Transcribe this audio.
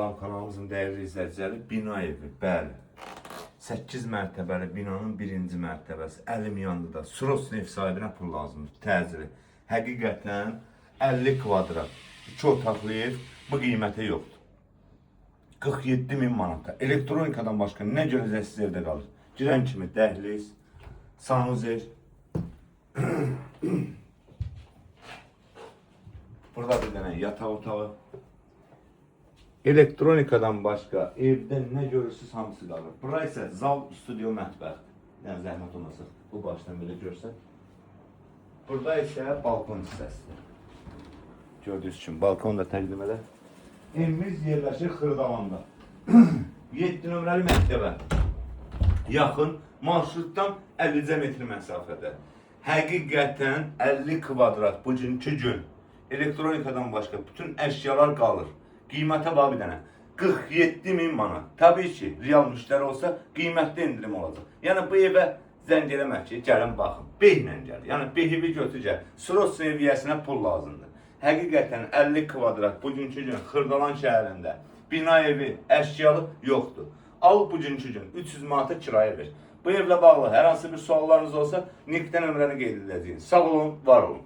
Salam kanalımızın dəyərli izləyiciləri, bina evi, bəli. 8 mərtəbəli binanın birinci mərtəbəsi, əlim yanında. Sros ev sahibinə pul lazımdır, təcili. Həqiqətən 50 kvadrat, 2 otaqlı ev bu qiymətə yoxdur. 47.000 manata. Elektronikadan başqa nə görəcəksiniz evdə qalır. Girən kimi dəhliz, sanuzel. Burada bir dənə yataq otağı. Elektronikadan başqa evdə nə görürsünüz hamısı qalır. Bura isə zal, studio, mətbəxdir. Yəni zəhmət olmasa bu başdan belə görsək. Burada isə balkon hissəsidir. Gördüyünüz kimi balkonu da təqdim edək. Evimiz yerləşir Xırdalanda. 7 nömrəli məktəbə yaxın, marşrutdan 50 metr məsafədə. Həqiqətən 50 kvadrat bugünkü gün elektronikadan başqa bütün əşyalar qalır. Qiymətə bax bir dənə 47.000 manat. Təbii ki, real müştəri olsa qiymətdə indirim olacaq. Yəni bu evə zəng eləmək ki, gəlin baxın, beylə gəl. Yəni behivi götür gəl. Sros seviyyəsinə pul lazımdır. Həqiqətən 50 kvadrat bugünkü gün Xırdalan şəhərində bina evi, əşyalı yoxdur. Al bugünkü gün 300 manata kirayə ver. Bu evlə bağlı hər hansı bir suallarınız olsa, Nikdən nömrəni qeyd edəcəyiniz. Sağ olun, var olun.